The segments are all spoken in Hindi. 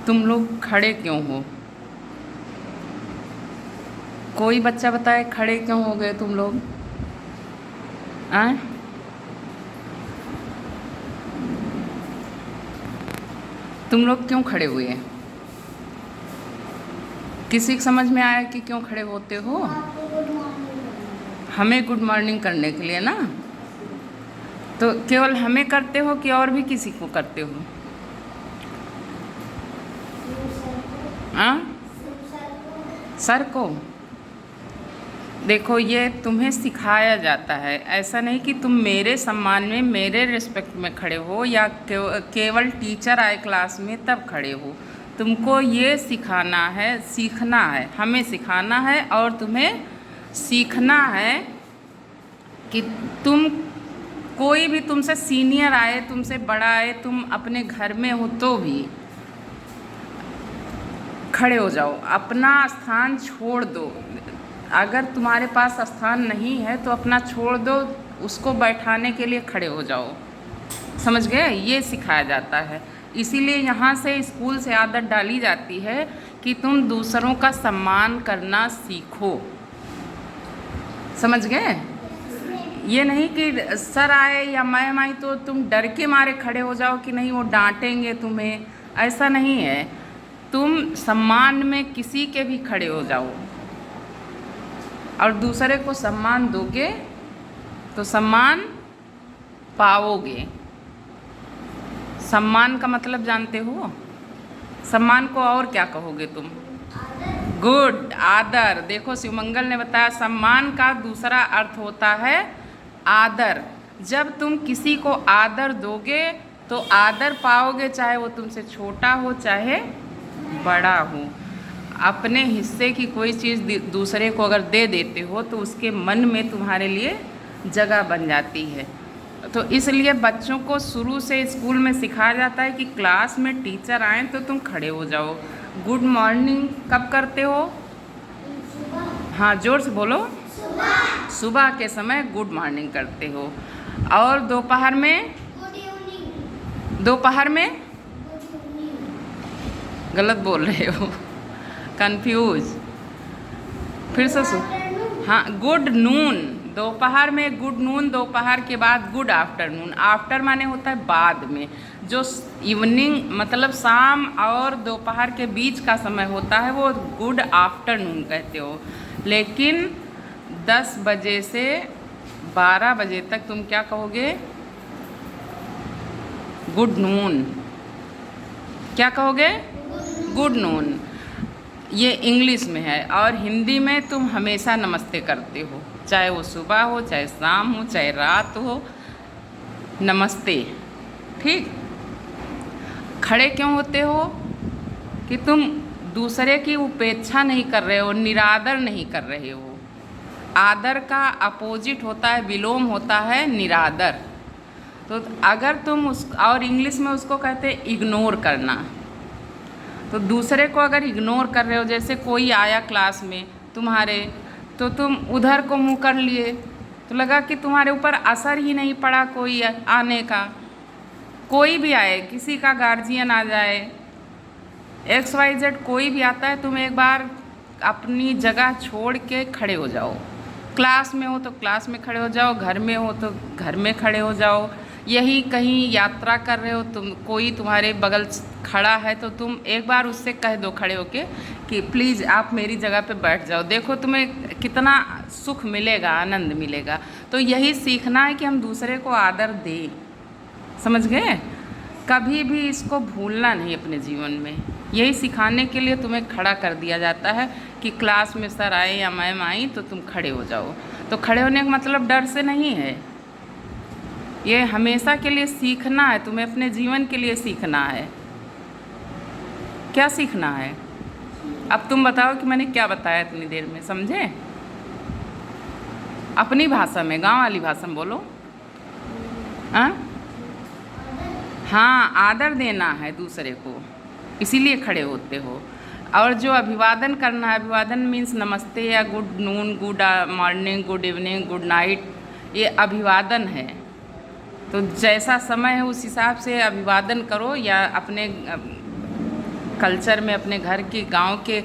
तुम लोग खड़े क्यों हो? कोई बच्चा बताए खड़े क्यों हो गए तुम लोग? आए? तुम लोग क्यों खड़े हुए हैं? किसी को समझ में आया कि क्यों खड़े होते हो? हमें गुड मॉर्निंग करने के लिए ना? तो केवल हमें करते हो कि और भी किसी को करते हो? हाँ, सर को। देखो, ये तुम्हें सिखाया जाता है, ऐसा नहीं कि तुम मेरे सम्मान में, मेरे रिस्पेक्ट में खड़े हो या केवल टीचर आए क्लास में तब खड़े हो। तुमको ये सिखाना है, सीखना है, हमें सिखाना है और तुम्हें सीखना है कि तुम, कोई भी तुमसे सीनियर आए, तुमसे बड़ा आए, तुम अपने घर में हो तो भी खड़े हो जाओ, अपना स्थान छोड़ दो। अगर तुम्हारे पास स्थान नहीं है तो अपना छोड़ दो, उसको बैठाने के लिए खड़े हो जाओ। समझ गए? ये सिखाया जाता है। इसीलिए यहाँ से, स्कूल से आदत डाली जाती है कि तुम दूसरों का सम्मान करना सीखो। समझ गए? ये नहीं कि सर आए या मैम आई तो तुम डर के मारे खड़े हो जाओ कि नहीं वो डांटेंगे तुम्हें, ऐसा नहीं है। तुम सम्मान में किसी के भी खड़े हो जाओ और दूसरे को सम्मान दोगे तो सम्मान पाओगे। सम्मान का मतलब जानते हो? सम्मान को और क्या कहोगे तुम? गुड, आदर। देखो, शिवमंगल ने बताया सम्मान का दूसरा अर्थ होता है आदर। जब तुम किसी को आदर दोगे तो आदर पाओगे, चाहे वो तुमसे छोटा हो चाहे बड़ा हो। अपने हिस्से की कोई चीज़ दूसरे को अगर दे देते हो तो उसके मन में तुम्हारे लिए जगह बन जाती है। तो इसलिए बच्चों को शुरू से स्कूल में सिखाया जाता है कि क्लास में टीचर आएँ तो तुम खड़े हो जाओ। गुड मॉर्निंग कब करते हो? हाँ, जोर से बोलो। सुबह के समय गुड मॉर्निंग करते हो। और दोपहर में? दोपहर में गलत बोल रहे हो, कंफ्यूज। फिर से सुन। हाँ, गुड नून। दोपहर में गुड नून, दोपहर के बाद गुड आफ्टरनून। आफ्टर माने होता है बाद में, जो इवनिंग मतलब शाम और दोपहर के बीच का समय होता है वो गुड आफ्टरनून कहते हो। लेकिन 10 बजे से 12 बजे तक तुम क्या कहोगे? Good noon. क्या कहोगे? Good noon. ये इंग्लिश में है। और हिंदी में तुम हमेशा नमस्ते करते हो, चाहे वो सुबह हो, चाहे शाम हो, चाहे रात हो, नमस्ते। ठीक? खड़े क्यों होते हो? कि तुम दूसरे की उपेक्षा नहीं कर रहे हो, निरादर नहीं कर रहे हो। आदर का अपोजिट होता है, विलोम होता है निरादर। तो अगर तुम उस, और इंग्लिश में उसको कहते हैं इग्नोर करना। तो दूसरे को अगर इग्नोर कर रहे हो, जैसे कोई आया क्लास में तुम्हारे, तो तुम उधर को मुँह कर लिए, तो लगा कि तुम्हारे ऊपर असर ही नहीं पड़ा कोई आने का। कोई भी आए, किसी का गार्जियन आ जाए, XYZ कोई भी आता है, तुम एक बार अपनी जगह छोड़ के खड़े हो जाओ। क्लास में हो तो क्लास में खड़े हो जाओ, घर में हो तो घर में खड़े हो जाओ। यही कहीं यात्रा कर रहे हो तुम, कोई तुम्हारे बगल खड़ा है तो तुम एक बार उससे कह दो खड़े होके कि प्लीज़ आप मेरी जगह पे बैठ जाओ। देखो तुम्हें कितना सुख मिलेगा, आनंद मिलेगा। तो यही सीखना है कि हम दूसरे को आदर दें। समझ गए? कभी भी इसको भूलना नहीं अपने जीवन में। यही सिखाने के लिए तुम्हें खड़ा कर दिया जाता है कि क्लास में सर आए या मैम आई तो तुम खड़े हो जाओ। तो खड़े होने का मतलब डर से नहीं है, ये हमेशा के लिए सीखना है, तुम्हें अपने जीवन के लिए सीखना है। क्या सीखना है? अब तुम बताओ कि मैंने क्या बताया इतनी देर में, समझे? अपनी भाषा में, गांव वाली भाषा में बोलो। हाँ, आदर देना है दूसरे को, इसीलिए खड़े होते हो। और जो अभिवादन करना है, अभिवादन मीन्स नमस्ते या good noon, good morning, good evening, good night, ये अभिवादन है। तो जैसा समय है उस हिसाब से अभिवादन करो या अपने कल्चर में, अपने घर की गांव के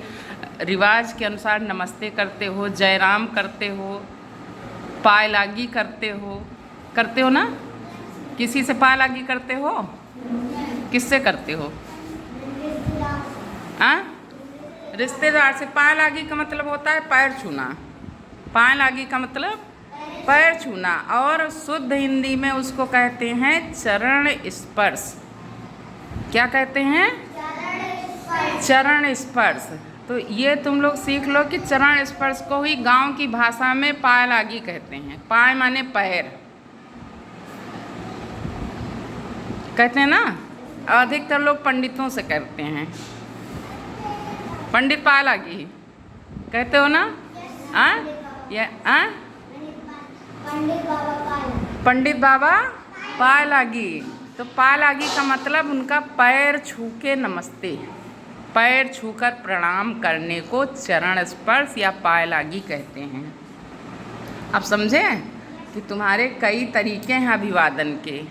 रिवाज के अनुसार नमस्ते करते हो, जयराम करते हो, पाय लागी करते हो ना? किसी से पाय लागी करते हो? किससे करते हो? रिश्तेदार से। पाय लागी का मतलब होता है पैर छूना। पाय लागी का मतलब पैर छूना, और शुद्ध हिंदी में उसको कहते हैं चरण स्पर्श। क्या कहते हैं? चरण स्पर्श। तो ये तुम लोग सीख लो कि चरण स्पर्श को ही गांव की भाषा में पाय लागी कहते हैं। पाय माने पैर कहते हैं ना। अधिकतर लोग पंडितों से करते हैं। पंडित पाय लागी कहते हो ना? पंडित बाबा पाय लागी। तो पाय लागी का मतलब उनका पैर छू के नमस्ते, पैर छूकर प्रणाम करने को चरण स्पर्श या पाय लागी कहते हैं। आप समझे कि तुम्हारे कई तरीके हैं अभिवादन के।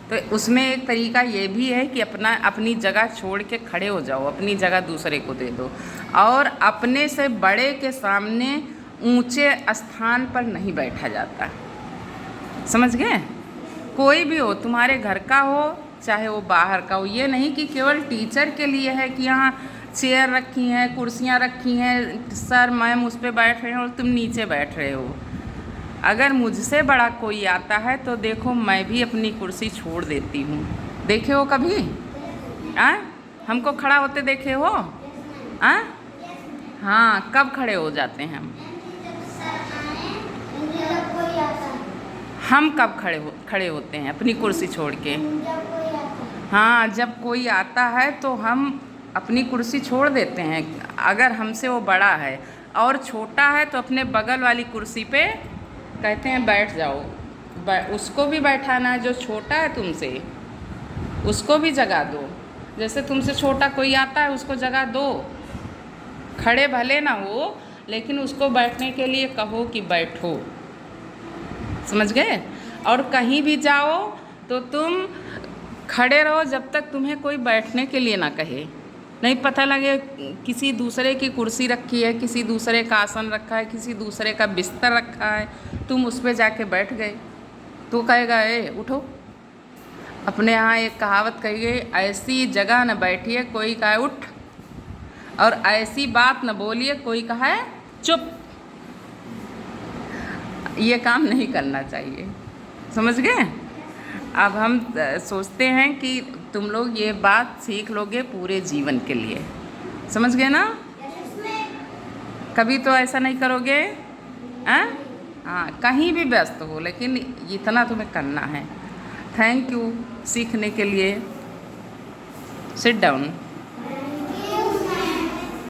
तो उसमें एक तरीका ये भी है कि अपनी जगह छोड़ के खड़े हो जाओ, अपनी जगह दूसरे को दे दो, और अपने से बड़े के सामने ऊंचे स्थान पर नहीं बैठा जाता। समझ गए? कोई भी हो, तुम्हारे घर का हो चाहे वो बाहर का हो। ये नहीं कि केवल टीचर के लिए है कि यहाँ चेयर रखी हैं, कुर्सियाँ रखी हैं, सर मैम उस पर बैठ रहे हैं और तुम नीचे बैठ रहे हो। अगर मुझसे बड़ा कोई आता है तो देखो मैं भी अपनी कुर्सी छोड़ देती हूँ। देखे हो कभी? हमको खड़ा होते देखे हो? हाँ, कब खड़े हो जाते हैं हम कब खड़े होते हैं अपनी कुर्सी छोड़ के? हाँ, जब कोई आता है तो हम अपनी कुर्सी छोड़ देते हैं। अगर हमसे वो बड़ा है, और छोटा है तो अपने बगल वाली कुर्सी पे कहते हैं बैठ जाओ। उसको भी बैठाना है, जो छोटा है तुमसे उसको भी जगह दो। जैसे तुमसे छोटा कोई आता है उसको जगह दो, खड़े भले ना हो लेकिन उसको बैठने के लिए कहो कि बैठो। समझ गए? और कहीं भी जाओ तो तुम खड़े रहो जब तक तुम्हें कोई बैठने के लिए ना कहे। नहीं पता लगे किसी दूसरे की कुर्सी रखी है, किसी दूसरे का आसन रखा है, किसी दूसरे का बिस्तर रखा है, तुम उस पर जाके बैठ गए तो कहेगा ए उठो। अपने यहाँ एक कहावत कही गई, ऐसी जगह न बैठिए कोई कहे उठ, और ऐसी बात न बोलिए कोई कहे चुप। ये काम नहीं करना चाहिए। समझ गए? अब हम सोचते हैं कि तुम लोग ये बात सीख लोगे पूरे जीवन के लिए। समझ गए ना? कभी तो ऐसा नहीं करोगे। हाँ, कहीं भी व्यस्त हो लेकिन इतना तुम्हें करना है। थैंक यू सीखने के लिए। Sit down.